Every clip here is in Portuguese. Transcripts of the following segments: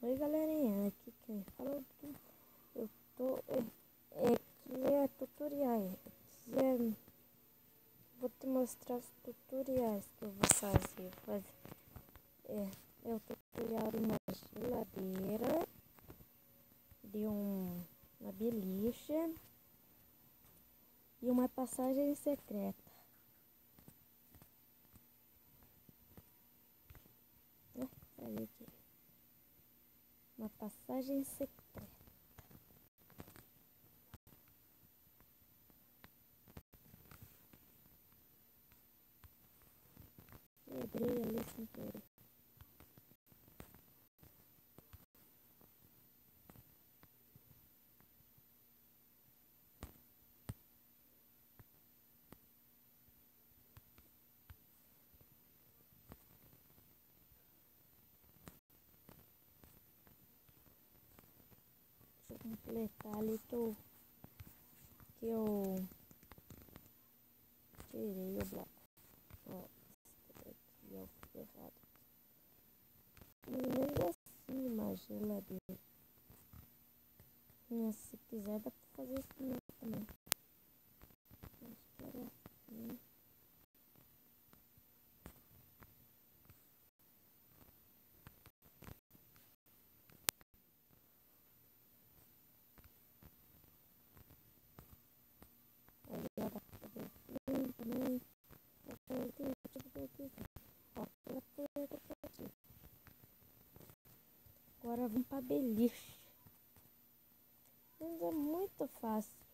Oi galerinha, aqui quem fala eu tô aqui é tutoriais. Vou te mostrar os tutoriais que eu vou fazer. É o tutorial de uma geladeira, de uma beliche e uma passagem secreta. Olha aqui. Uma passagem secreta. Quebrei ali sem querer. Deixa eu completar ali que eu tirei o bloco. Ó, aqui ó, errado. Mas assim uma geladeira. Se quiser dá pra fazer assim também. Acho que era assim. Aí dá pra fazer assim também. Agora vamos pra beliche. Mas é muito fácil.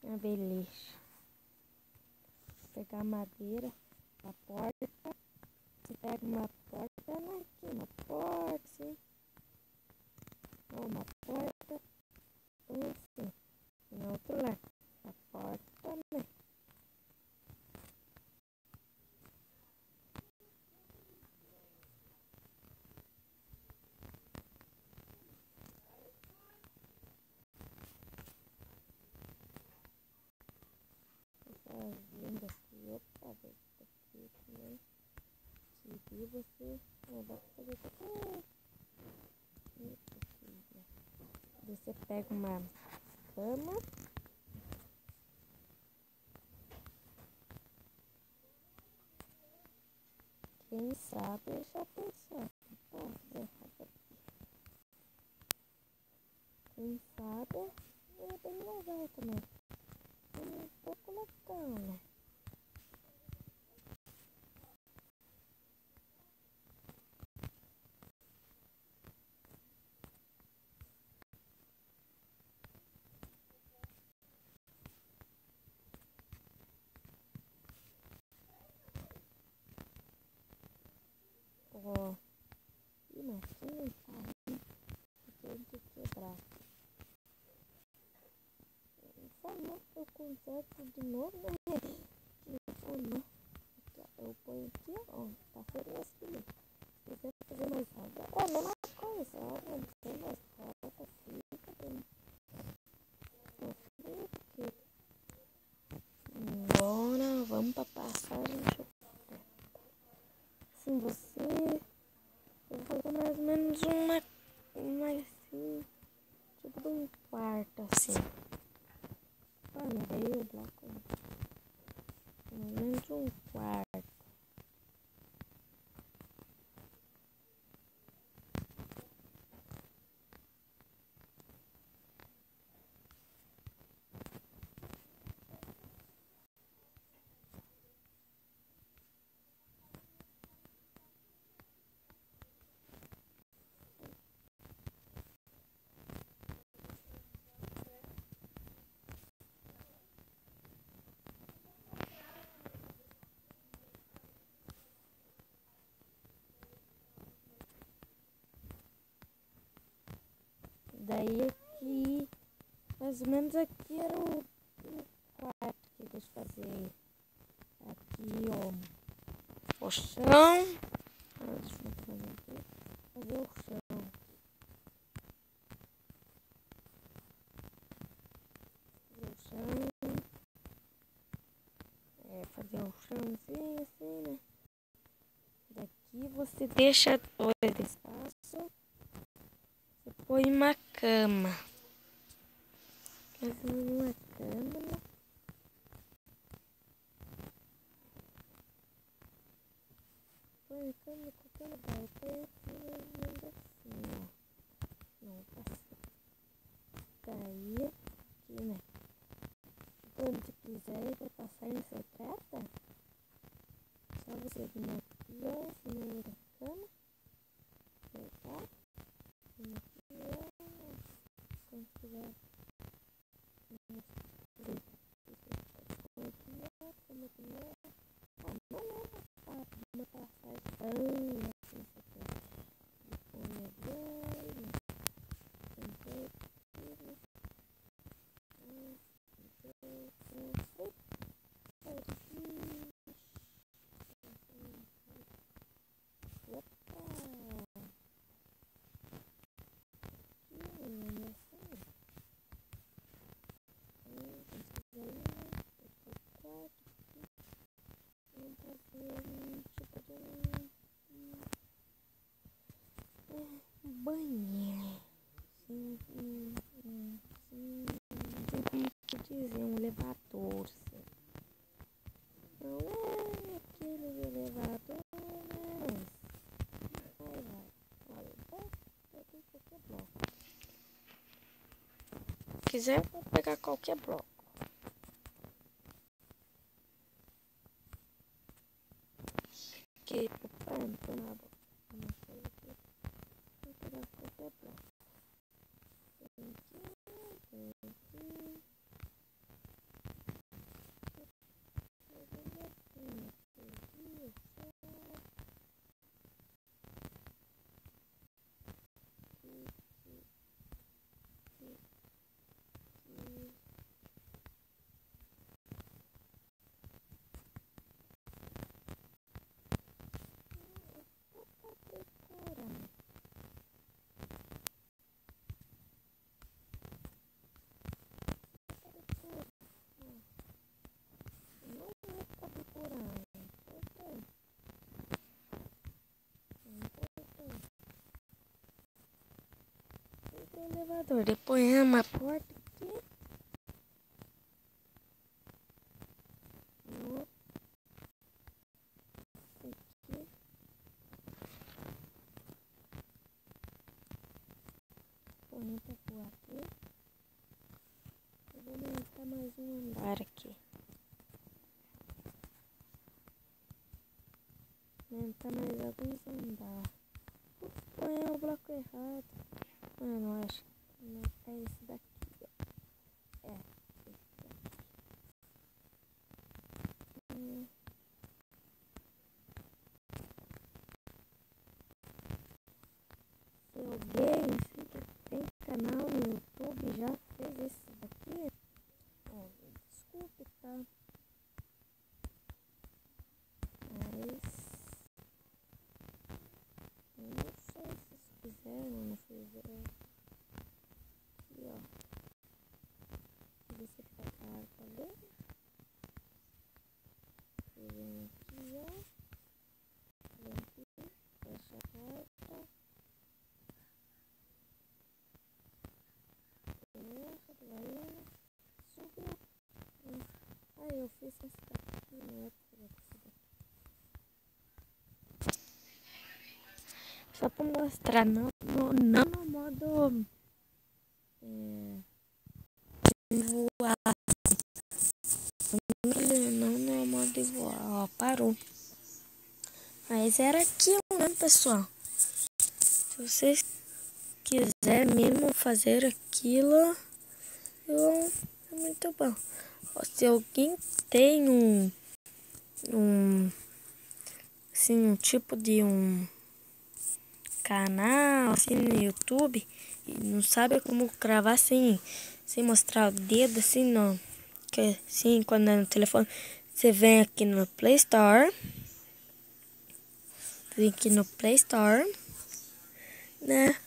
A beliche. Pegar a madeira, a porta. Você pega uma porta aqui, uma porta, assim. Ou uma porta. Assim. No outro lado. A porta também. Fazendo aqui, opa, aqui também. E você dá pra fazer qualquer. Você pega uma cama. Quem sabe já pensou. Quem sabe é bem legal também. É um pouco legal, né? Ó, imagina tem que quebrar. Não, eu conserto de novo, né? Eu ponho aqui, ó, tá feliz aqui. Se quiser fazer mais alta, é a mesma coisa, ó, não tem mais alta, fica bem. Agora vamos pra passagem. Assim, eu vou fazer mais ou menos uma assim, tipo de um quarto, assim. Mandei o bloco, mais ou menos um quarto. Daí aqui, mais ou menos aqui era o quarto que deixa eu fazer. Aqui, ó, o chão. Deixa eu fazer aqui. Fazer o chão. Fazer o chãozinho assim, né? Daqui você deixa dois espaços. põe uma cama. Fazendo uma cama, né? Põe a cama em qualquer lugar. Põe assim, ó. Não, tá assim. Daí, aqui, né? Quando você quiser e vai passar em seu trata, só você vir aqui, ó, em cima da cama. Apertar. Vir aqui, ó. Quando quiser. Uma passagem assim, você põe a banho, tem banheiro, sim, como que dizer, um elevador, sim. Não é aquele elevador, mas vai, olha, pega qualquer bloco. Se quiser, pode pegar qualquer bloco. Aqui, põe na boca. Vou pegar qualquer bloco. Elevador, depois ama a porta aqui. Aqui. Põe pra pôr aqui. Eu vou montar mais um andar aqui. Montar mais alguns andares. Põe o bloco errado. Ah, não acho. Não, é esse daqui, ó. É, esse daqui. Se alguém que tem canal no YouTube já fez esse daqui, ó, desculpe, tá? Mas eu não sei se vocês fizeram ou não fizeram. Aqui, ó. Você pega a água dele. E vem aqui, ó. Vem aqui, fecha a porta. Vai, subiu. Aí eu fiz esse daqui, não é esse daqui. Só pra mostrar, não no modo voar. Não no modo de voar. Ó, parou. Mas era aquilo, né, pessoal? Se vocês quiserem mesmo fazer aquilo, é muito bom. Se alguém tem assim, um tipo de canal assim no YouTube e não sabe como gravar sem mostrar o dedo, assim, não. Que assim, quando é no telefone, você vem aqui no Play Store. Vem aqui no Play Store, né?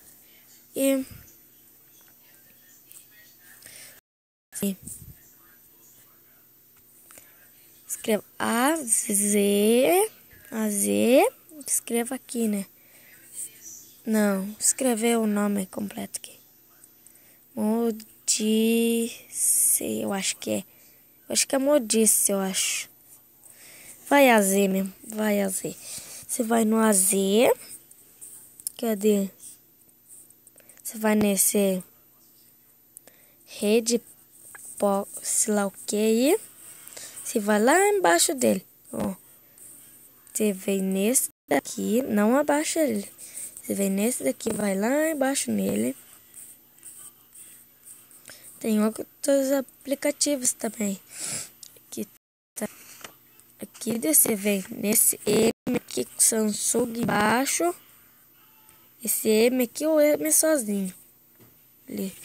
E escreva A Z, escreva aqui, né? Não, escrever o nome completo aqui. Modice, eu acho que é. Eu acho que é Modice, eu acho. Vai a Z mesmo, vai a Z. Você vai no AZ. Cadê? Você vai nesse rede, sei lá o que aí. Você vai lá embaixo dele, ó. Você vem nesse daqui, não abaixa ele. Você vem nesse daqui, vai lá embaixo nele. Tem outros aplicativos também. Aqui, tá. Aqui você vem nesse M aqui, Samsung embaixo. Esse M aqui, o M sozinho. Ali.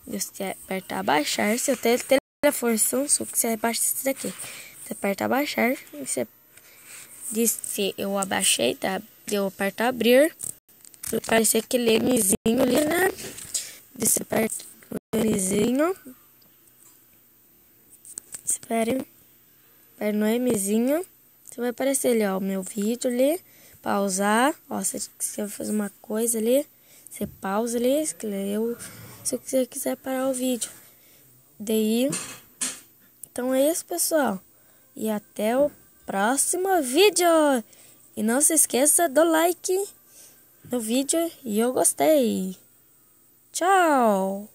Você aperta abaixar. Seu telefone Samsung, você abaixa esse daqui. Você aperta abaixar. E você diz se eu abaixei, tá? Eu aperto abrir. Vai aparecer aquele Mzinho ali, né? Você aperta o Mzinho. Espere no Mzinho. Você vai aparecer ali, ó, o meu vídeo ali. Pausar. Ó, se você vai fazer uma coisa ali, você pausa ali. Se você quiser parar o vídeo. Daí. Então é isso, pessoal. E até o próximo vídeo. E não se esqueça do like no vídeo. E eu gostei. Tchau.